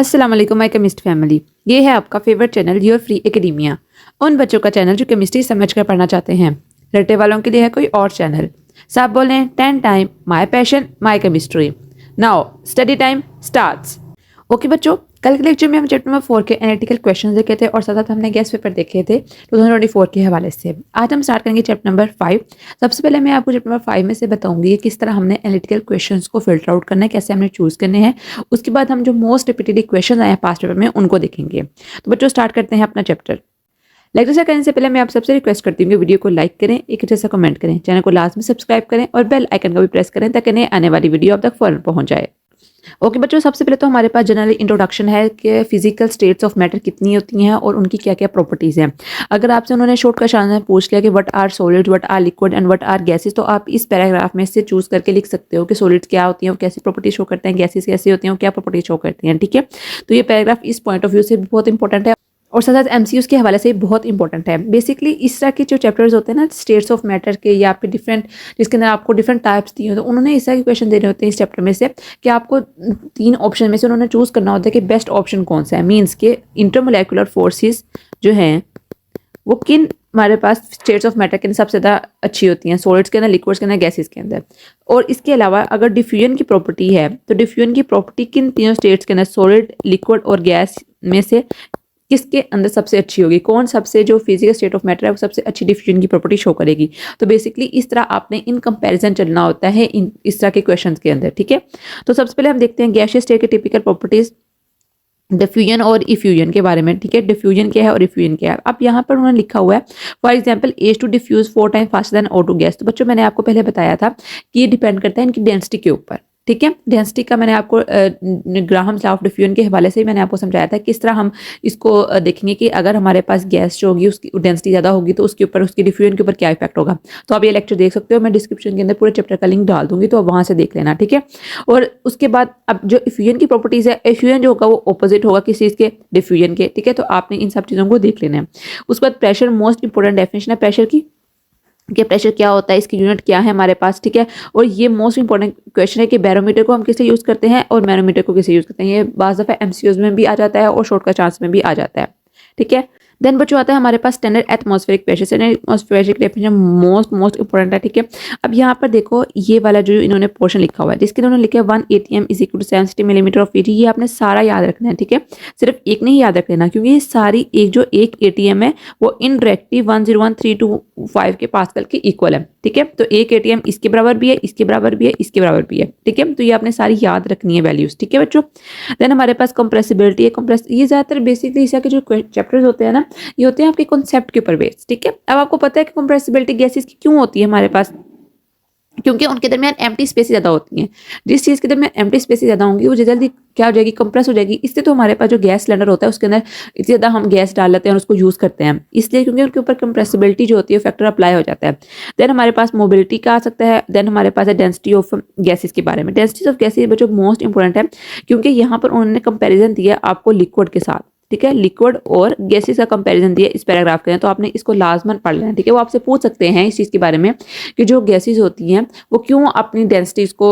अस्सलाम वालेकुम my chemist family. ये है आपका favourite channel your free academia. उन बच्चों का चैनल जो केमिस्ट्री समझकर पढ़ना चाहते हैं। रट्टे वालों के लिए है कोई और चैनल। सब बोलें 10 time my passion my chemistry. Now study time starts. Okay बच्चों, कल के लेक्चर में हम चैप्टर नंबर 4 के एनालिटिकल क्वेश्चंस देखे थे और साथ साथ हमने गेस्ट पेपर देखे थे 2024 के हवाले से। आज हम स्टार्ट करेंगे चैप्टर नंबर 5। सबसे पहले मैं आपको चैप्टर नंबर 5 में से बताऊंगी कि किस तरह हमने एनालिटिकल क्वेश्चंस को फिल्टर आउट करना है, कैसे हमने चूज करने हैं। उसके बाद हम जो मोस्ट रिपीटेड क्वेश्चन आए हैं पास्ट पेपर में उनको देखेंगे। तो बच्चों स्टार्ट करते हैं अपना चैप्टर। लेक्चर से करने से पहले मैं आप सबसे रिक्वेस्ट करती हूँ कि वीडियो को लाइक करें, एक अच्छा सा कमेंट करें, चैनल को लास्ट में सब्सक्राइब करें और बेल आइकन का भी प्रेस करें ताकि नए आने वाली वीडियो आप तक फौरन पहुंच जाए। ओके बच्चों, सबसे पहले तो हमारे पास जनरली इंट्रोडक्शन है कि फिजिकल स्टेट्स ऑफ मैटर कितनी होती हैं और उनकी क्या क्या प्रॉपर्टीज़ हैं। अगर आपसे उन्होंने शॉर्ट क्वेश्चन में पूछ लिया कि what are solid, what are liquid and what are gases, तो आप इस पैराग्राफ में से चूज करके लिख सकते हो कि सॉलिड्स क्या होती हैं, वो कैसी प्रॉपर्टी शो करते हैं, गैसेस कैसी होती हैं, वो क्या प्रॉपर्टी शो करती हैं। ठीक है, तो ये पैराग्राफ इस पॉइंट ऑफ व्यू से बहुत इंपॉर्टेंट है और साथ साथ एमसीक्यूज के हवाले से बहुत इंपॉर्टेंट है। बेसिकली इस तरह के जो चैप्टर्स होते हैं ना स्टेट्स ऑफ मैटर के या फिर डिफरेंट, जिसके अंदर आपको डिफरेंट टाइप्स दिए होते हैं, उन्होंने इस तरह के क्वेश्चन देने होते हैं इस चैप्टर में से कि आपको 3 ऑप्शन में से उन्होंने चूज करना होता है कि बेस्ट ऑप्शन कौन सा है। मीन्स के इंटरमोलेकुलर फोर्सेस जो हैं वो किन हमारे पास स्टेट्स ऑफ मैटर के अंदर सबसे ज़्यादा अच्छी होती हैं, सॉलिड्स के अंदर, लिक्विड्स के अंदर, गैसेस के अंदर। और इसके अलावा अगर डिफ्यूजन की प्रॉपर्टी है तो डिफ्यूजन की प्रॉपर्टी किन तीनों स्टेट्स के अंदर, सॉलिड, लिक्विड और गैस में से किसके अंदर सबसे अच्छी होगी, कौन सबसे जो फिजिकल स्टेट ऑफ मैटर है वो सबसे अच्छी डिफ्यूजन की प्रॉपर्टी शो करेगी। तो बेसिकली इस तरह आपने इन कंपैरिजन चलना होता है इस तरह के क्वेश्चंस के अंदर। ठीक है, तो सबसे पहले हम देखते हैं गैसियस स्टेट के टिपिकल प्रॉपर्टीज, डिफ्यूजन और इफ्यूजन के बारे में। ठीक है, डिफ्यूजन क्या है और इफ्यूजन क्या है। अब यहाँ पर उन्होंने लिखा हुआ है for example H two diffuse 4 time faster than O2 gas. तो बच्चों मैंने आपको पहले बताया था कि ये डिपेंड करता है इनकी डेंसिटी के ऊपर। ठीक है, डेंसिटी का मैंने आपको ग्राहम्स लॉ ऑफ डिफ्यूजन के हवाले से मैंने आपको समझाया था किस तरह हम इसको देखेंगे कि अगर हमारे पास गैस जो होगी उसकी डेंसिटी ज़्यादा होगी तो उसके ऊपर, उसकी डिफ्यूजन के ऊपर क्या इफेक्ट होगा। तो आप ये लेक्चर देख सकते हो, मैं डिस्क्रिप्शन के अंदर पूरे चैप्टर का लिंक डाल दूंगी, तो आप वहाँ से देख लेना। ठीक है, और उसके बाद अब जो इफ्यूजन की प्रॉपर्टीज है, इफ्यूजन जो होगा वो ऑपोजिट होगा किस चीज़ के, डिफ्यूजन के। ठीक है, तो आपने इन सब चीज़ों को देख लेना है। उसके बाद प्रेशर, मोस्ट इंपॉर्टेंट डेफिनेशन है प्रेशर की कि प्रेशर क्या होता है, इसकी यूनिट क्या है हमारे पास। ठीक है, और ये मोस्ट इंपॉर्टेंट क्वेश्चन है कि बैरोमीटर को हम किससे यूज़ करते हैं और मैनोमीटर को किससे यूज़ करते हैं। ये बाज़ दफ़ा एमसीक्यूज में भी आ जाता है और शॉर्ट का चांस में भी आ जाता है। ठीक है, देन बच्चों आता है हमारे पास standard atmospheric pressure. Standard atmospheric definition most important है। ठीक है, अब यहाँ पर देखो ये वाला जो इन्होंने पोर्शन लिखा हुआ है जिसके इन्होंने लिखा है 1 ATM is equal to 760 millimetre of एटी। ये आपने सारा याद रखना है। ठीक है, सिर्फ एक नहीं याद रख लेना, क्योंकि ये सारी एक ATM है वो इनडायरेक्टली 101.325 के पास्कल के इक्वल है। ठीक है, तो एक ATM इसके बराबर भी है, इसके बराबर भी है, इसके बराबर भी है। ठीक है, तो ये आपने सारी याद रखनी है वैल्यूज। ठीक है बच्चों, देन हमारे पास कंप्रेसिबिलिटी है। ये ज़्यादातर बेसिकली इस के जो चैप्टर्स होते हैं ना, ये होते हैं आपके कॉन्सेप्ट के ऊपर बेस्ड। ठीक है, अब आपको पता है कि कंप्रेसिबिलिटी गैसेस की क्यों होती है हमारे पास, क्योंकि उनके दरमियान एम्प्टी स्पेस ज़्यादा होती हैं। जिस चीज़ के दरमियान एम्प्टी स्पेस ज़्यादा होंगी वो जल्दी क्या हो जाएगी, कंप्रेस हो जाएगी। इससे तो हमारे पास जो गैस सिलेंडर होता है उसके अंदर इतनी ज़्यादा हम गैस डाल लेते हैं और उसको यूज़ करते हैं, इसलिए क्योंकि उनके ऊपर कंप्रेसिबिलिटी जो होती है फैक्टर अप्लाई हो जाता है। देन हमारे पास मोबिलिटी का आ सकता है। देन हमारे पास है डेंसिटी ऑफ गैसेस के बारे में। डेंसिटी ऑफ गैसेस बच्चों मोस्ट इंपॉर्टेंट है, क्योंकि यहाँ पर उन्होंने कंपेरिजन दिया आपको लिक्विड के साथ। ठीक है, लिक्विड और गैसेस का कंपैरिजन दिया इस पैराग्राफ के अंदर, तो आपने इसको लाजमन पढ़ लेना। ठीक है, वो आपसे पूछ सकते हैं इस चीज़ के बारे में कि जो गैसेस होती हैं वो क्यों अपनी डेंसिटीज को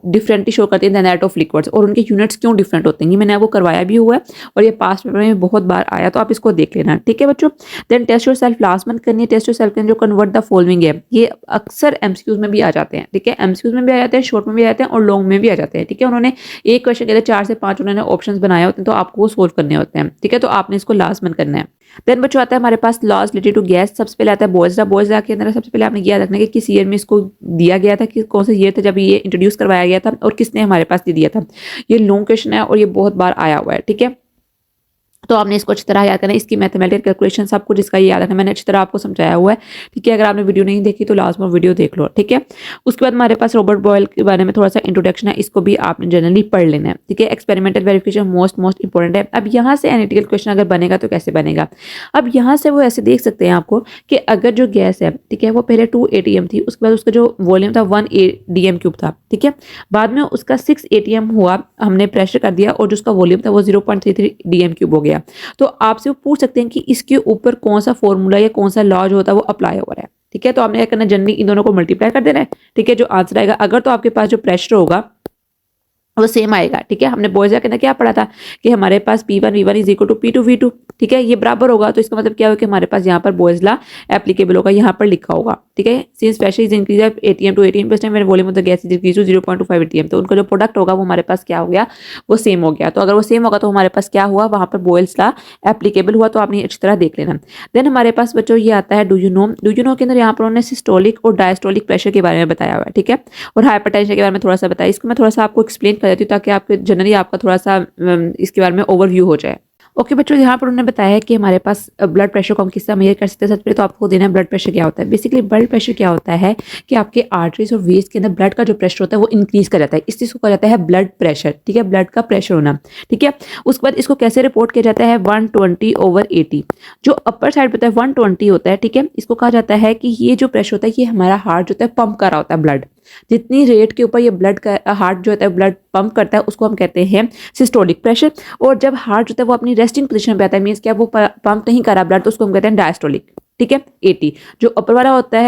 डिफरेंटली शो करती हैं दैन दैट ऑफ लिक्विड्स, और उनके यूनिट्स क्यों डिफरेंट होते हैं। ये मैंने आपको करवाया भी हुआ है और ये पास्ट पेपर में बहुत बार आया, तो आप इसको देख लेना। ठीक है बच्चों, देन टेस्ट योर सेल्फ लाजमन करनी है। टेस्ट योर सेल्फ जो कन्वर्ट द फॉलोइंग है, ये अक्सर एमसीक्यूज में भी आ जाते हैं। ठीक है, एमसीक्यूज में भी आ जाते हैं, शॉर्ट में भी आ जाते हैं और लॉन्ग में भी आ जाते हैं। ठीक है, उन्होंने एक क्वेश्चन के लिए 4 से 5 उन्होंने ऑप्शन बनाए होते हैं, तो आपको वो सोल्व करने होते हैं। ठीक है, तो आपने इसको लाजमन करना है। देन बच्चों आता है हमारे पास लॉज रिलेटेड टू गैस। सबसे पहले आता है बोयज लॉ। बोयज लॉ के अंदर सबसे पहले आपने याद रखना है कि किस ईयर में इसको दिया गया था, कि कौन सा ईयर था जब ये इंट्रोड्यूस करवाया गया था और किसने हमारे पास दिया था। ये लॉन्ग क्वेश्चन है और ये बहुत बार आया हुआ है। ठीक है, तो आपने इसको अच्छी तरह याद करना है, इसकी मैथमेटिकल कैलकुलेशन सब कुछ इसका याद रखना है, मैंने अच्छी तरह आपको समझाया हुआ है। ठीक है, अगर आपने वीडियो नहीं देखी तो लास्ट में वीडियो देख लो। ठीक है, उसके बाद हमारे पास रॉबर्ट बॉयल के बारे में थोड़ा सा इंट्रोडक्शन है, इसको भी आपने जनरली पढ़ लेना है। ठीक है, एक्सपेरिमेंटल वेरिफिकेशन मोस्ट इंपॉर्टेंट है। अब यहाँ से एनालिटिकल क्वेश्चन अगर बनेगा तो कैसे बनेगा, अब यहाँ से वो ऐसे देख सकते हैं आपको कि अगर जो गैस है, ठीक है, वो पहले 2 ATM थी, उसके बाद उसका जो वॉल्यूम था 1 ADM क्यूब था। ठीक है, बाद में उसका 6 ATM हुआ, हमने प्रेशर कर दिया और जो उसका वॉल्यूम था वो 0.33 DM क्यूब हो गया। तो आपसे वो पूछ सकते हैं कि इसके ऊपर कौन सा फॉर्मूला या कौन सा लॉ जो होता है वो अप्लाई हो रहा है। ठीक है, तो आपने क्या करना, जनरली इन दोनों को मल्टीप्लाई कर देना है। ठीक है, जो आंसर आएगा, अगर तो आपके पास जो प्रेशर होगा वो सेम आएगा। ठीक है, हमने बॉयज़ के अंदर क्या पढ़ा था कि हमारे पास P1 V1 is equal to P2 V2। ठीक है, ये बराबर होगा, तो इसका मतलब क्या होगा कि हमारे पास यहाँ पर बॉयज़ लॉ एप्लीकेबल होगा, यहाँ पर लिखा होगा। ठीक है, since pressure is increase of ATM to 18% when volume of the gas is increase to 0.25 ATM, तो उनका जो प्रोडक्ट होगा वो हमारे पास क्या हो गया, वो सेम हो गया। तो अगर वो सेम होगा तो हमारे पास क्या हुआ, वहाँ पर बॉयल्स लॉ एप्लीकेबल हुआ। तो आपने अच्छी तरह देख लेना। देन हमारे पास बच्चों ये आता है डू यू नो के अंदर यहाँ पर उन्होंने सिस्टोलिक और डायस्टोलिक प्रेशर के बारे में बताया हुआ है। ठीक है, और हाइपरटेंशन के बारे में थोड़ा सा बताया। इसको मैं थोड़ा सा आपको एक्सप्लेन कर देती हूँ ताकि आपके जनरली आपका थोड़ा सा इसके बारे में ओवरव्यू हो जाए। ओके बच्चों, यहाँ पर उन्होंने बताया है कि हमारे पास ब्लड प्रेशर को हम किस तरह मेजर कर सकते हैं। सबसे पहले तो आपको देना है ब्लड प्रेशर क्या होता है। बेसिकली ब्लड प्रेशर क्या होता है कि आपके आर्टरीज और वेन्स के अंदर ब्लड का जो प्रेशर होता है वो इंक्रीज कर जाता है। इस चीज़ को कहा जाता है ब्लड प्रेशर। ठीक है, ब्लड का प्रेशर होना। ठीक है, उसके बाद इसको कैसे रिपोर्ट किया जाता है, 120/80। जो अपर साइड होता है 120 होता है। ठीक है, इसको कहा जाता है कि ये जो प्रेशर होता है ये हमारा हार्ट जो होता है पंप कर रहा होता है ब्लड। जितनी रेट के ऊपर ये ब्लड का हार्ट जो होता है ब्लड पंप करता है उसको हम कहते हैं सिस्टोलिक प्रेशर। और जब हार्ट जो होता है वो अपनी रेस्टिंग पोजीशन पे आता है, मींस क्या वो पंप नहीं कर रहा ब्लड, तो उसको हम कहते हैं डायस्टोलिक। ठीक है, 80 जो ऊपर वाला होता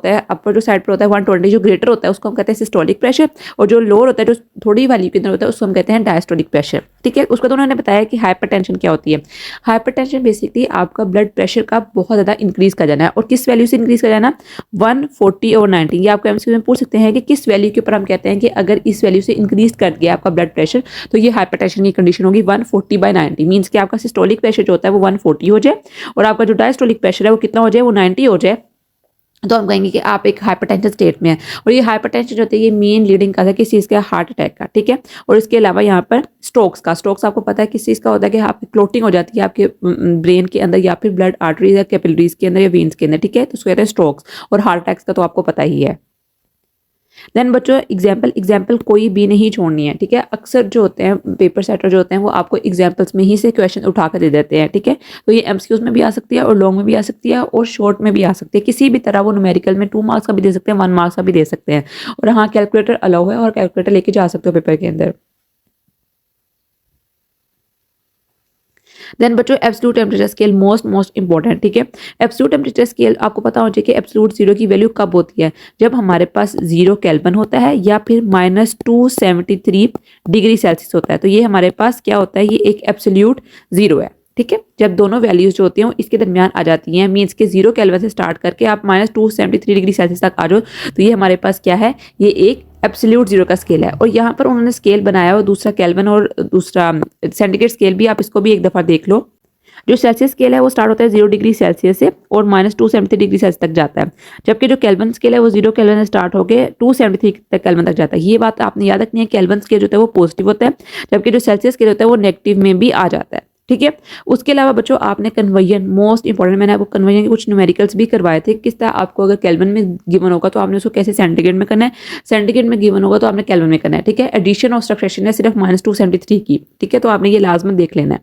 है अपर जो साइड पर होता है 120 जो ग्रेटर होता है उसको हम कहते हैं सिस्टोलिक प्रेशर। और जो लोअर होता है जो थोड़ी वैल्यू के अंदर होता है उसको हम कहते हैं डायस्टोलिक प्रेशर। ठीक है, उसको तो उन्होंने बताया कि हाइपरटेंशन क्या होती है। हाइपरटेंशन बेसिकली आपका ब्लड प्रेशर का बहुत ज़्यादा इंक्रीज कर जाना है। और किस वैल्यू से इंक्रीज कर जाना, 140/90। ये आपको एमसीक्यू में पूछ सकते हैं कि किस वैल्यू के ऊपर हम कहते हैं कि अगर इस वैल्यू से इंक्रीज कर गया आपका ब्लड प्रेशर तो ये हाइपरटेंशन की कंडीशन होगी 140/90। मीन्स कि आपका सिस्टोलिक प्रेशर जो होता है वो 140 हो जाए और आपका जो डायस्टोलिक प्रेशर है वो कितना हो जाए, वो 90 हो जाए, तो हम कहेंगे कि आप एक हाइपरटेंशन स्टेट में है। और ये हाइपरटेंशन जो होती है ये मेन लीडिंग का है किस चीज़ का, हार्ट अटैक का। ठीक है, और इसके अलावा यहाँ पर स्ट्रोक्स आपको पता है किस चीज़ का होता है कि आपकी क्लोटिंग हो जाती है आपके ब्रेन के अंदर या फिर ब्लड आर्टरीज या कैपिलरीज के अंदर या वेन्स के अंदर। ठीक है, तो उसको कहते हैं स्ट्रोक्स। और हार्ट अटैक्स का तो आपको पता ही है। देन बच्चों एग्जाम्पल कोई भी नहीं छोड़नी है। ठीक है, अक्सर जो होते हैं पेपर सेटर जो होते हैं वो आपको एग्जाम्पल्स में ही से क्वेश्चन उठा कर दे देते हैं। ठीक है, तो ये एमसीक्यूज में भी आ सकती है और लॉन्ग में भी आ सकती है और शॉर्ट में भी आ सकती है। किसी भी तरह वो न्यूमेरिकल में 2 मार्क्स का भी दे सकते हैं, 1 मार्क्स का भी दे सकते हैं। और हाँ, कैलकुलेटर अलाउ है और कैलकुलेटर लेके जा सकते हो पेपर के अंदर। देन बच्चों absolute temperature scale most important. ठीक है, एब्सोल्यूट टेम्परेचर स्केल आपको पता होना चाहिए कि एब्सोल्यूट जीरो की वैल्यू कब होती है, जब हमारे पास 0 केल्विन होता है या फिर -273 डिग्री सेल्सियस होता है। तो ये हमारे पास क्या होता है, ये एक एब्सोल्यूट जीरो है। ठीक है, जब दोनों वैल्यूज जो होती हैं इसके दरमियान आ जाती हैं, मीन्स के 0 केल्विन से स्टार्ट करके आप -273 डिग्री सेल्सियस तक आ जाओ, तो ये हमारे पास क्या है, ये एक एब्सोल्यूट जीरो का स्केल है। और यहाँ पर उन्होंने स्केल बनाया और दूसरा केल्विन और दूसरा सेंटीग्रेड स्केल भी, आप इसको भी एक दफ़ा देख लो। जो सेल्सियस स्केल है वो स्टार्ट होता है 0 डिग्री सेल्सियस से और -273 डिग्री सेल्सियस तक जाता है, जबकि जो केल्विन स्केल है वो 0 केल्विन से स्टार्ट होकर 273 तक केल्विन तक जाता है। ये बात आपने याद रखनी है, केल्विन स्केल जो होता है वो पॉजिटिव होता है, जबकि जो सेल्सियस स्केल होता है वो नेगेटिव में भी आ जाता है। ठीक है, उसके अलावा बच्चों आपने कन्वर्जन मोस्ट इंपॉर्टेंट, मैंने आपको कन्वर्जन के कुछ न्यूमेरिकल्स भी करवाए थे। किस तरह आपको अगर केल्विन में गिवन होगा तो आपने उसको कैसे सेंटीग्रेड में करना है, सेंटीग्रेड में गिवन होगा तो आपने केल्विन में करना है। ठीक है, एडिशन और सब्ट्रैक्शन है सिर्फ -273 की। ठीक है, तो आपने ये लाजमन देख लेना है।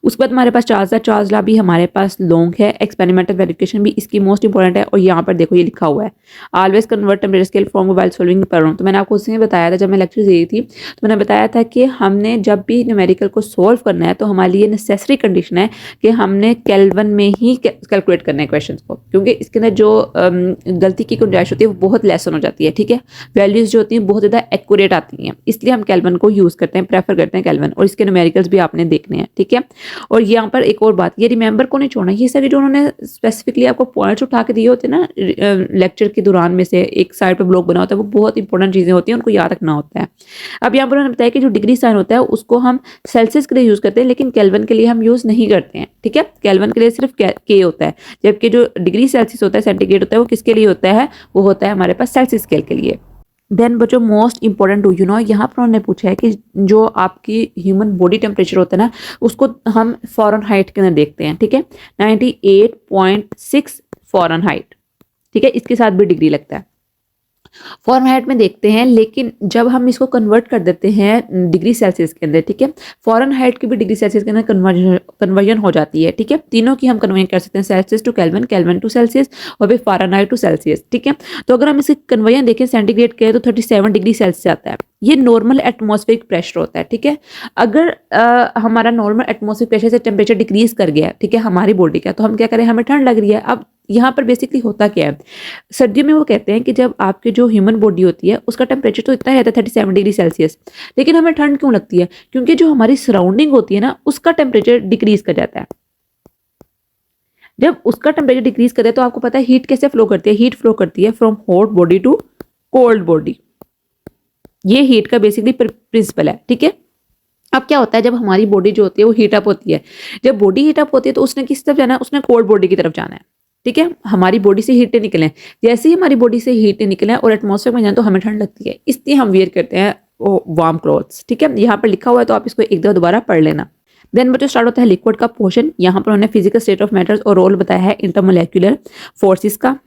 उसके बाद हमारे पास चार्ल्स लॉ भी हमारे पास लॉन्ग है, एक्सपेरिमेंटल वेरिफिकेशन भी इसकी मोस्ट इंपॉर्टेंट है। और यहाँ पर देखो ये लिखा हुआ है, always convert temperature scale from mobile solving problem. तो मैंने आपको उसमें बताया था, जब मैं लेक्चर दे रही थी तो मैंने बताया था कि हमने जब भी न्यूमेरिकल को सॉल्व करना है तो हमारे लिए नेसेसरी कंडीशन है कि हमने केल्विन में ही कैलकुलेट करना है क्वेश्चन को, क्योंकि इसके अंदर जो गलती की गुंजाइश होती है वो बहुत लेसन हो जाती है। ठीक है, वैल्यूज जो होती हैं बहुत ज़्यादा एक्यूरेट आती हैं, इसलिए हम केल्विन को यूज़ करते हैं, प्रेफर करते हैं केल्विन। और इसके न्यूमेरिकल्स भी आपने देखने हैं। ठीक है, और यहाँ पर एक और बात, ये रिमेंबर को नहीं छोड़ना। ये सारी जो उन्होंने स्पेसिफिकली आपको पॉइंट्स उठा के दिए होते हैं ना लेक्चर के दौरान, में से एक साइड पे ब्लॉक बना होता है, वो बहुत इंपॉर्टेंट चीज़ें होती हैं, उनको याद रखना होता है। अब यहाँ पर उन्होंने बताया कि जो डिग्री साइन होता है उसको हम सेल्सियस के लिए यूज़ करते हैं, लेकिन केल्विन के लिए हम यूज़ नहीं करते हैं। ठीक है, केल्विन के लिए सिर्फ के होता है, जबकि जो डिग्री सेल्सियस होता है, सेंटीग्रेड होता है, वो किसके लिए होता है, वो होता है हमारे पास सेल्सियस स्केल के लिए। देन बच्चों most important do you know, यहाँ पर उन्होंने पूछा है कि जो आपकी ह्यूमन बॉडी टेम्परेचर होता है ना उसको हम फ़ारेनहाइट के अंदर देखते हैं। ठीक है, 98.6 फ़ारेनहाइट। ठीक है, इसके साथ भी डिग्री लगता है, फ़ारेनहाइट में देखते हैं, लेकिन जब हम इसको कन्वर्ट कर देते हैं डिग्री सेल्सियस के अंदर, ठीक है, फ़ारेनहाइट की भी डिग्री सेल्सियस के अंदर कन्वर्जन हो जाती है। ठीक है, तीनों की हम कन्वर्जन कर सकते हैं, Celsius to Kelvin, Kelvin to Celsius और फिर फ़ारेनहाइट टू सेल्सियस। ठीक है, तो अगर हम इसकी कन्वर्जन देखें सेंटीग्रेड के तो 37 डिग्री सेल्सियस आता है। ये नॉर्मल एटमॉस्फेरिक प्रेशर होता है, ठीक है। अगर हमारा नॉर्मल एटमॉस्फेरिक प्रेशर से टेम्परेचर डिक्रीज कर गया, ठीक है, हमारी बॉडी का, तो हम क्या करें, हमें ठंड लग रही है। अब यहाँ पर बेसिकली होता क्या है, सर्दियों में वो कहते हैं कि जब आपके जो ह्यूमन बॉडी होती है उसका टेम्परेचर तो इतना रहता है 37 डिग्री सेल्सियस, लेकिन हमें ठंड क्यों लगती है, क्योंकि जो हमारी सराउंडिंग होती है ना उसका टेम्परेचर डिक्रीज कर जाता है। जब उसका टेम्परेचर डिक्रीज करे तो आपको पता है हीट कैसे फ्लो करती है, हीट फ्लो करती है from hot body to cold body. ये हीट का बेसिकली प्रिंसिपल है, ठीक है। अब क्या होता है, जब हमारी बॉडी जो होती है वो हीट अप होती है, जब बॉडी हीट अप होती है तो उसने किस तरफ जाना है, उसने कोल्ड बॉडी की तरफ जाना है, ठीक है। हमारी बॉडी से हीटें निकलें, जैसे ही हमारी बॉडी से हीटें निकलें और एटमॉस्फेयर में जाए तो हमें ठंड लगती है, इसलिए हम वेयर करते हैं वो वार्म क्लॉथ्स, ठीक है। यहाँ पर लिखा हुआ है तो आप इसको एक दो दोबारा पढ़ लेना। देन बच्चों स्टार्ट होता है लिक्विड का पोर्शन। यहाँ पर उन्होंने फिजिकल स्टेट ऑफ मैटर्स और रोल बताया है इंटरमोलेक्युलर फोर्सेस का।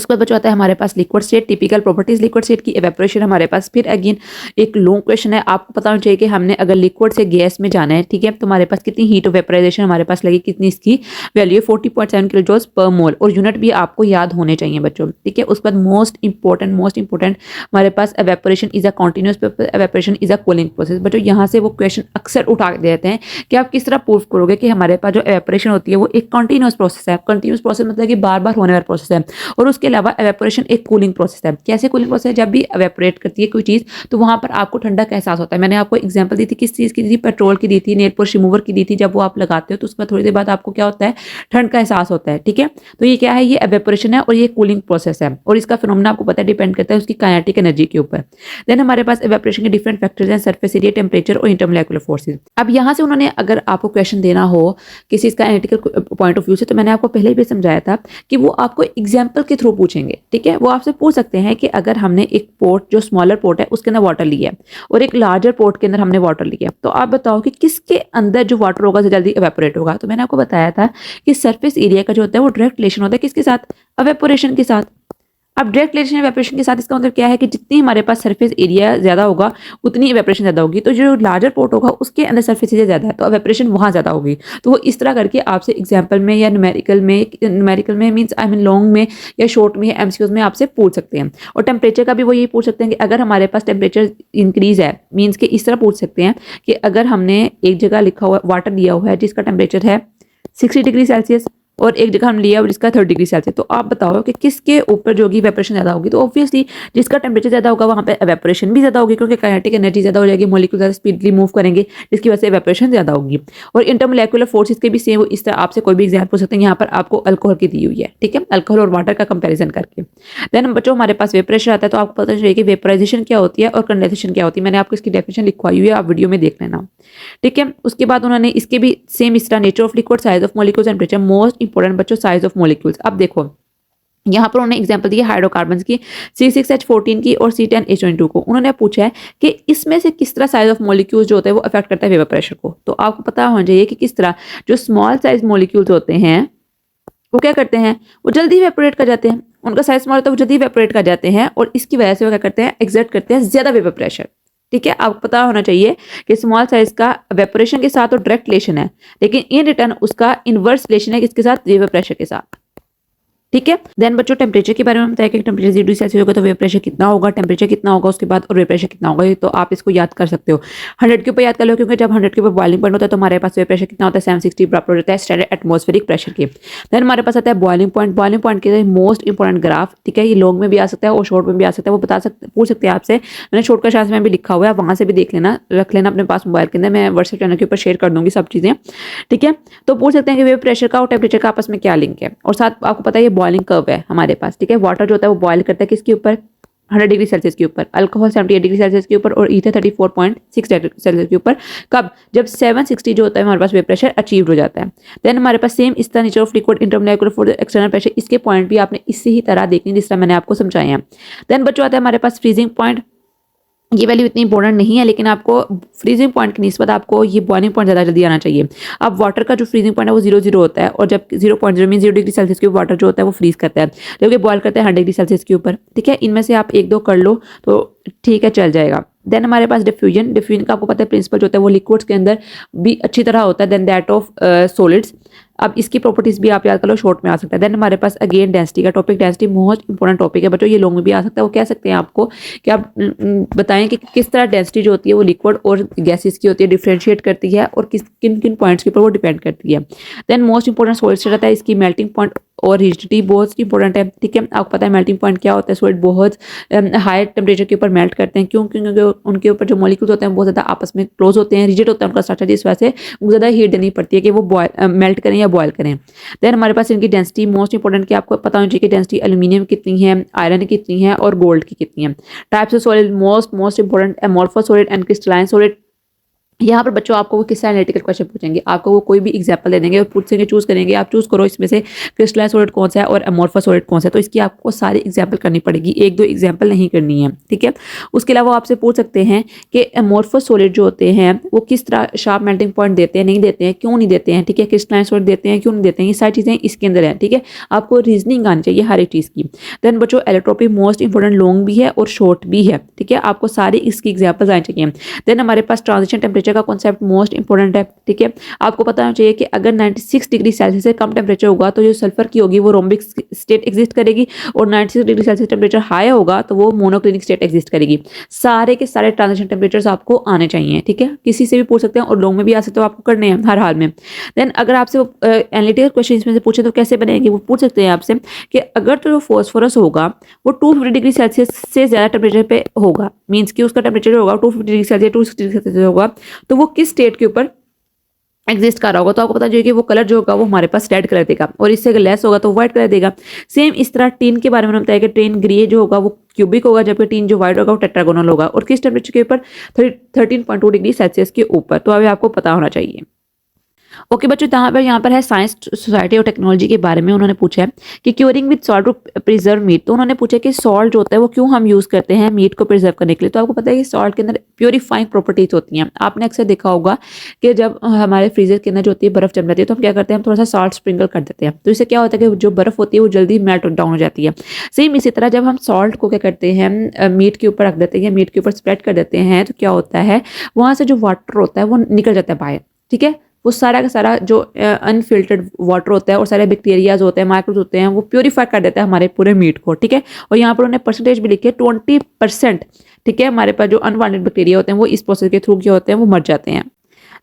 उसके बाद बच्चों आता है हमारे पास liquid state, typical properties liquid state की, एवेपोरेशन हमारे पास। फिर अगेन एक लॉन्ग क्वेश्चन है, आपको पता होना चाहिए कि हमने अगर लिक्विड से गैस में जाना है, ठीक है, तो हमारे पास कितनी हीट ऑफ वेपराइजेशन हमारे पास लगी, कितनी इसकी वैल्यू 40.7 किलो जूल्स पर मोल, और यूनिट भी आपको याद होने चाहिए बच्चों, ठीक है। उसके बाद मोस्ट इंपॉर्टेंट हमारे पास evaporation is a continuous, evaporation is a cooling process. बच्चों यहाँ से वो क्वेश्चन अक्सर उठा देते हैं कि आप किस तरह प्रूव करोगे कि हमारे पास जो एवेपोरेशन होती है वो एक कॉन्टिन्यूस प्रोसेस है। कॉन्टिन्यूस प्रोसेस मतलब कि बार बार होने वाला प्रोसेस है, और उसके अलावा एवेपोरेशन एक कूलिंग प्रोसेस है। कैसे कूलिंग प्रोसेस है, जब भी एवेपोरेट करती है कोई चीज तो वहां पर आपको ठंडा का एहसास होता है। मैंने आपको एग्जांपल दी थी, किस चीज की दी थी, पेट्रोल की दी थी, नेल पॉलिश रिमूवर की दी थी। जब वो आप लगाते हो तो उसके बाद थोड़ी देर बाद आपको क्या होता है, ठंड का एहसास होता है, ठीक है। तो ये क्या है, ये एवेपोरेशन है और ये कूलिंग प्रोसेस है, और इसका फिनोमेना आपको पता है डिपेंड करता है उसकी काइनेटिक एनर्जी के ऊपर। देन हमारे पास एवेपोरेशन के डिफरेंट फैक्टर्स हैं, सरफेस एरिया, टेम्परेचर और इंटरमोलेक्युलर फोर्सेस। अब यहाँ से उन्होंने अगर आपको क्वेश्चन देना हो किसी इसका एनालिटिकल पॉइंट ऑफ व्यू से, तो मैंने आपको पहले भी समझाया था कि वो आपको एग्जाम्पल के थ्रू पूछेंगे, ठीक है। वो आपसे पूछ सकते हैं कि अगर हमने एक पोर्ट जो स्मॉलर पोर्ट है उसके अंदर वाटर लिया है और एक लार्जर पोर्ट के अंदर हमने वाटर लिया, तो आप बताओ कि किसके अंदर जो वाटर होगा जो जल्दी एवेपोरेट होगा। तो मैंने आपको बताया था कि सरफेस एरिया का जो होता है वो डायरेक्ट रिलेशन होता है किसके साथ, एवेपोरेशन के साथ। अब डायरेक्ट रिलेशन एवेपोरेशन के साथ इसका मतलब क्या है कि जितनी हमारे पास सरफेस एरिया ज्यादा होगा उतनी एवेपोरेशन ज्यादा होगी। तो जो लार्जर पोर्ट होगा उसके अंदर सरफेस एरिया ज्यादा है तो एवेपोरेशन वहां ज्यादा होगी। तो वो इस तरह करके आपसे एग्जाम्पल में या न्यूमेरिकल में मीन्स आई मीन लॉन्ग में या शॉर्ट में या एमसीक्यूज में आपसे पूछ सकते हैं। और टेम्परेचर का भी वो यही पूछ सकते हैं कि अगर हमारे पास टेम्परेचर इंक्रीज है, मीन्स के इस तरह पूछ सकते हैं कि अगर हमने एक जगह लिखा हुआ वाटर लिया हुआ है जिसका टेम्परेचर है 60 डिग्री सेल्सियस और एक जगह हम लिया हुआ जिसका 30 डिग्री सेल्सियस, तो आप बताओ कि किसके ऊपर जो होगी एवेपोरेशन ज्यादा होगी। तो ऑब्वियसली जिसका टेम्परेचर ज्यादा होगा वहां पे एवेपोरेशन भी ज्यादा होगी, क्योंकि काइनेटिक एनर्जी ज्यादा हो जाएगी, मॉलिक्यूल ज्यादा स्पीडली मूव करेंगे जिसकी वजह से एवेपोरेशन ज्यादा होगी। और इंटरमोलेक्युलर फोर्सेस के भी सेम इस तरह आपसे कोई भी एग्जाम्पल पूछ सकते हैं। यहाँ पर आपको अल्कोहल की दी हुई है, ठीक है, अल्कोहल और वाटर का कंपेरिजन करके। देन बच्चों हमारे पास वेपरेशन आता है, तो आपको पता चाहिए कि वेपराइजेशन क्या होती है और कंडेंसेशन क्या होती है। मैंने आपको इसकी डेफिनेशन लिखवाई हुई है, आप वीडियो में देख लेना, ठीक है। उसके बाद उन्होंने इसके भी सेम इस तरह nature of liquid, size of molecules and temperature, most important बच्चों साइज ऑफ मॉलिक्यूल्स। अब देखो यहाँ पर उन्होंने एग्जांपल दिया हाइड्रोकार्बन्स की, C6H14 की और C10H22 को। उन्होंने पूछा है कि इसमें से किस तरह साइज ऑफ मॉलिक्यूल्स जो होता है वो अफेक्ट करता है वेपर प्रेशर को। तो आपको पता होना चाहिए कि किस तरह जो स्मॉल साइज मॉलिक्यूल्स होते हैं वो क्या करते हैं, वो जल्दी वेपोरेट कर जाते हैं, उनका साइज स्मॉल होता है वो जल्दी वेपोरेट कर जाते हैं, और इसकी वजह से वो क्या करते हैं, एक्सर्ट करते हैं ज्यादा वेपर प्रेशर, ठीक है। आपको पता होना चाहिए कि स्मॉल साइज का वेपोरेशन के साथ तो डायरेक्ट रिलेशन है, लेकिन इन रिटर्न उसका इनवर्स रिलेशन है किसके साथ, वेपर प्रेशर के साथ, ठीक है। देन बच्चों टेम्परेचर के बारे में बताया कि टेम्परेचर 0 डिग्री सेल्सियस होगा तो वेपर प्रेशर कितना होगा, टेम्परेचर कितना होगा उसके बाद, और वेपर प्रेशर कितना होगा, ये तो आप इसको याद कर सकते हो। 100 के ऊपर याद कर लो, क्योंकि जब 100 के ऊपर बॉइलिंग पॉइंट होता है तो हमारे पास वेपर प्रेशर कितना होता है, 760 बराबर होता है स्टैंडर्ड एटमॉस्फेरिक प्रेशर के। देन हमारे पास आता है बॉइलिंग पॉइंट। बॉइलिंग पॉइंट के मोस्ट इंपॉर्टेंट ग्राफ, ठीक है, ये लॉन्ग में भी आ सकता है और शॉर्ट में भी आ सकता है, वो बता सकते पूछ सकते हैं आपसे। मैंने शॉर्ट का चांस में भी लिखा हुआ है, वहां से भी देख लेना, रख लेना अपने पास मोबाइल के अंदर, मैं व्हाट्सएप चैनल के ऊपर शेयर कर दूंगी सब चीजें, ठीक है। तो पूछ सकते हैं कि वेपर प्रेशर का और टेम्परेचर का आपस में क्या लिंक है, और साथ आपको पता है ये बॉइलिंग कर्व है हमारे पास, ठीक है। वाटर जो होता है वो बॉयल करता है किसके ऊपर, 100 डिग्री सेल्सियस के ऊपर, अल्कोहल 78 डिग्री सेल्सियस के ऊपर, और ईथर 34.6 डिग्री सेल्सियस के ऊपर। कब, जब 760 जो होता है हमारे पास वेपर प्रेशर अचीव हो जाता है। देन हमारे पास सेम इस तरह nature of liquid, intermolecular force, external pressure, इसके पॉइंट भी आपने इसी ही तरह देखनी जिस तरह मैंने आपको समझाए हैं। देन बच्चों आता है हमारे पास फ्रीजिंग पॉइंट। ये वैल्यू इतनी इंपॉर्टेंट नहीं है, लेकिन आपको फ्रीजिंग पॉइंट की निस्बत आपको ये बॉइलिंग पॉइंट ज़्यादा जल्दी आना चाहिए। अब वाटर का जो फ्रीजिंग पॉइंट है वो 0 0 होता है, और जब 0.0 मीन 0 डिग्री सेल्सियस के ऊपर वाटर जो होता है वो फ्रीज करता है, जबकि बॉयल करता है 100 डिग्री सेल्सियस के ऊपर, ठीक है। इनमें से आप एक दो कर लो तो ठीक है चल जाएगा। देन हमारे पास डिफ्यूजन का आपको पता है प्रिंसिपल जो होता है वो लिक्विड्स के अंदर भी अच्छी तरह होता है देन दैट ऑफ सॉलिड्स। अब इसकी प्रॉपर्टीज भी आप याद कर लो, शॉर्ट में आ सकता है। देन हमारे पास अगेन डेंसिटी का topic, density most important topic है बच्चों, ये लॉन्ग में भी आ सकता है। वो कह सकते हैं आपको कि आप बताएं कि किस तरह डेंसिटी जो होती है वो लिक्विड और गैसेस की होती है, डिफरेंशिएट करती है और किन किन पॉइंट्स के ऊपर वो डिपेंड करती है। देन मोस्ट इंपॉर्टेंट सॉलिड रहता है, इसकी मेल्टिंग पॉइंट और रिजिडिटी बहुत इंपॉर्टेंट है, ठीक है। आपको पता है मेल्टिंग पॉइंट क्या होता है, सॉलिड बहुत हाई टेम्परेचर के ऊपर मेल्ट करते हैं, क्यों? क्योंकि उनके ऊपर जो मॉलिक्यूल्स होते हैं बहुत ज़्यादा आपस में क्लोज होते हैं, रिजिड होता है उनका स्ट्रक्चर, जिस वजह से ज़्यादा हीट देनी पड़ती है कि वो मेल्ट करें या बॉयल करें। देन हमारे पास इनकी डेंसिटी मोस्ट इंपॉर्टेंट कि आपको पता होनी चाहिए कि डेंसिटी एल्यूमिनियम कितनी है, आयरन कितनी है और गोल्ड की कितनी है। Types of solid most important amorphous solid and crystalline solid. यहाँ पर बच्चों आपको वो किससे एनालिटिकल क्वेश्चन पूछेंगे, आपको वो कोई भी एग्जांपल दे देंगे और पूछेंगे, चूज करेंगे, आप चूज करो इसमें से क्रिस्टलाइन सॉलिड कौन सा है और अमोर्फस सॉलिड कौन सा है। तो इसकी आपको सारी एग्जांपल करनी पड़ेगी, एक दो एग्जांपल नहीं करनी है, ठीक है। उसके अलावा आपसे पूछ सकते हैं कि अमोर्फस सॉलिड जो होते हैं वो किस तरह शार्प मेल्टिंग पॉइंट देते हैं, नहीं देते हैं, क्यों नहीं देते हैं, ठीक है। क्रिस्टलाइन सॉलिड देते हैं, क्यों नहीं देते हैं, ये सारी चीज़ें इसके अंदर है, ठीक है। आपको रीजनिंग आनी चाहिए हर एक चीज़ की। देन बच्चों एलोट्रोपी मोस्ट इंपॉर्टेंट, लॉन्ग भी है और शॉर्ट भी है, ठीक है। आपको सारी इसकी एग्जाम्पल्स आनी चाहिए। देन हमारे पास ट्रांजिशन टेम्परेचर का कॉन्सेप्ट मोस्ट इंपॉर्टेंट है, ठीक है। आपको पता होना चाहिए कि अगर 96 डिग्री सेल्सियस से कम टेम्परेचर होगा तो जो सल्फर की होगी वो रोम्बिक स्टेट एग्जिस्ट करेगी, और 96 डिग्री सेल्सियस टेम्परेचर हाई होगा तो वो मोनोक्लिनिक स्टेट एग्जिस्ट करेगी। सारे के सारे ट्रांजिशन टेम्परेचर्स आपको आने चाहिए, ठीक है। किसी से भी पूछ सकते हैं और लॉन्ग में भी आ सकते हो, आपको करने हैं हर हाल में। देन अगर आपसे एनालिटिकल क्वेश्चन इसमें से पूछे तो कैसे बनेंगे, वो पूछ सकते हैं आपसे कि अगर तो जो फॉस्फोरस होगा वो 250 डिग्री सेल्सियस से ज़्यादा टेम्परेचर पे होगा, मीन्स कि उसका टेम्परेचर होगा 250 डिग्री सेल्सियस 260 डिग्री सेल्सियस होगा, तो वो किस स्टेट के ऊपर एग्जिस्ट कर रहा होगा। तो आपको पता चाहिए कि वो कलर जो होगा वो हमारे पास रेड कलर देगा, और इससे अगर लेस होगा तो व्हाइट कलर देगा। सेम इस तरह टीन के बारे में बताया कि टीन ग्रे जो होगा वो क्यूबिक होगा, जबकि टीन जो व्हाइट होगा वो टेट्रागोनल होगा, और किस टेम्परेचर के ऊपर 13.2 डिग्री सेल्सियस के ऊपर। तो अभी आपको पता होना चाहिए। ओके बच्चों, यहाँ पर है साइंस सोसाइटी और टेक्नोलॉजी के बारे में उन्होंने पूछा है कि curing with salt to preserve meat. तो उन्होंने पूछा कि सॉल्ट जो होता है वो क्यों हम यूज़ करते हैं मीट को प्रिजर्व करने के लिए। तो आपको पता है कि सॉल्ट के अंदर प्योरीफाइंग प्रॉपर्टीज होती हैं। आपने अक्सर देखा होगा कि जब हमारे फ्रीजर के अंदर जो होती है बर्फ जम जाती है तो हम क्या करते हैं, हम थोड़ा सा सॉल्ट स्प्रिंकल कर देते हैं, तो इससे क्या होता है कि जो बर्फ होती है वो जल्दी मेल्ट डाउन हो जाती है। सेम इसी तरह जब हम सॉल्ट को क्या करते हैं मीट के ऊपर रख देते हैं, मीट के ऊपर स्प्रेड कर देते हैं, तो क्या होता है वहाँ से जो वाटर होता है वो निकल जाता है बाहर, ठीक है। वो सारा का सारा जो अनफिल्टर्ड वाटर होता है और सारे बैक्टीरियाज होते हैं, माइक्रोब्स होते हैं, वो प्योरीफाई कर देता है हमारे पूरे मीट को, ठीक है। और यहाँ पर उन्होंने परसेंटेज भी लिखी है 20%, ठीक है। हमारे पास जो अनवांटेड बैक्टीरिया होते हैं वो इस प्रोसेस के थ्रू क्या होते हैं, वो मर जाते हैं।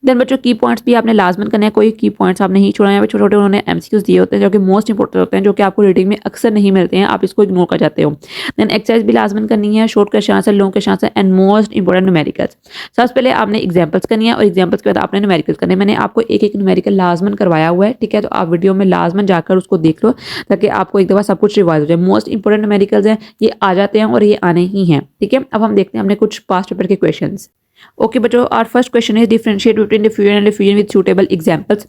देन बच्चों की पॉइंट्स भी आपने लाजमन करने हैं, कोई की पॉइंट्स आप नहीं छोड़ा। यहाँ पे छोटे छोटे उन्होंने एमसीक्यूज दिए होते हैं जो कि मोस्ट इंपॉर्टेंट होते हैं, जो कि आपको रीडिंग में अक्सर नहीं मिलते हैं, आप इसको इग्नोर कर जाते हो। देन एक्सरसाइज भी लाजमन करनी है, short question answer, long question answer and most important numericals. सबसे पहले आपने एग्जाम्पल्स करनी है और एग्जाम्पल्स के बाद आपने न्यूमेरिकल्स करने। मैंने आपको एक एक न्यूमेरिकल लाजमन करवाया हुआ है, ठीक है। तो आप वीडियो में लाजमन जाकर उसको देख लो ताकि आपको एक दफ़ा सब कुछ रिवाइज हो जाए। मोस्ट इंपॉर्टेंट न्यूमेरिकल्स हैं, ये आ जाते हैं और ये आने ही हैं, ठीक है। अब हम देखते हैं हमने कुछ पास्ट पेपर के question. Okay, but our first question is differentiate between diffusion and diffusion with suitable examples.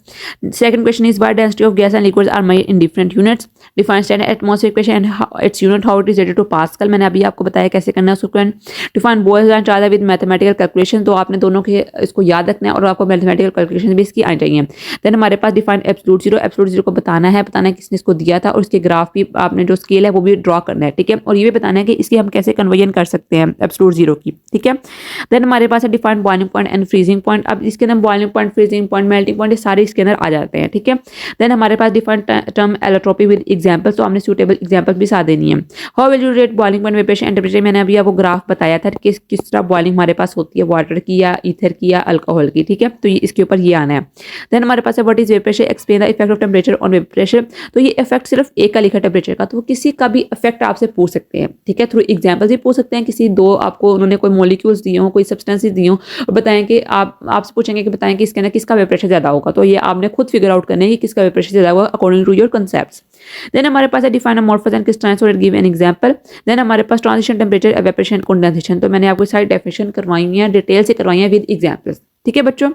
Second question is why density of gas and liquids are measured in different units. Define standard atmospheric pressure and how, its unit, how it is related to Pascal. मैंने अभी आपको बताया कैसे करना है उसको। Define Boyle's and Charles with mathematical calculation. तो आपने दोनों के इसको याद रखना है और आपको mathematical calculation भी इसकी आनी चाहिए। Then हमारे पास define absolute zero. Absolute zero को बताना है किसने इसको दिया था, और इसके ग्राफ भी आपने जो स्केल है वो भी ड्रॉ करना है, ठीक है। और ये भी बताना है कि इसकी हम कैसे कन्वर्जन कर सकते हैं absolute zero की, ठीक है। देन हमारे पास define boiling point and freezing point. अब इसके अंदर boiling point, freezing point, melting point, ये सारे इसके अंदर आ जाते हैं, ठीक है। देन हमारे पास define term allotropy with examples, तो हमने सूटेबल एग्जांपल्स भी साथ देनी है। How will you rate boiling point, vaporisation and temperature. मैंने अभी आपको ग्राफ बताया था कि किस तरह बॉइलिंग हमारे पास होती है, वाटर की या ईथर की या अल्कोहल की, ठीक है। तो ये इसके ऊपर ये आना है। देन हमारे पास है what is वेपरेशन, explain the effect of temperature on वेपरेशन। तो ये इफेक्ट सिर्फ एक का लिखा टेम्परेचर का, तो वो किसी का भी इफेक्ट आपसे पूछ सकते हैं, ठीक है। थ्रू एग्जाम्पल्स भी पूछ सकते हैं, किसी दो आपको उन्होंने कोई मॉलिक्यूल्स दिए हो, कोई सब्सटेंसेस दिए हो और बताएं कि आपसे पूछेंगे कि बताएं कि इसके अंदर किसका वेपरेशन ज्यादा होगा। तो ये आपने खुद फिगर आउट करना है कि किसका वेपरेशन ज्यादा होगा according to your concepts. Then हमारे पास है define amorphous and crystalline solid, give an example. Then हमारे पास ट्रांजिशन टेम्परेचर, एवेपोरेशन, कंडेंसेशन। तो मैंने आपको सारी डेफिनेशन करवाई है, डिटेल से करवाई है विद एग्जांपल्स, ठीक है बच्चों।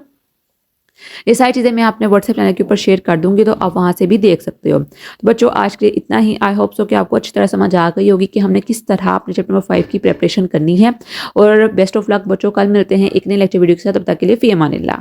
ये सारी चीज़ें मैं अपने व्हाट्सएप चैनल के ऊपर शेयर कर दूंगी, तो आप वहाँ से भी देख सकते हो। तो बच्चों आज के लिए इतना ही। आई होप सो कि आपको अच्छी तरह समझ आ गई होगी कि हमने किस तरह अपने चैप्टर नंबर 5 की प्रिपरेशन करनी है। और बेस्ट ऑफ लक बच्चों, कल मिलते हैं एक नए लेक्चर वीडियो के साथ। तब तक के लिए फी अमानिल्लाह।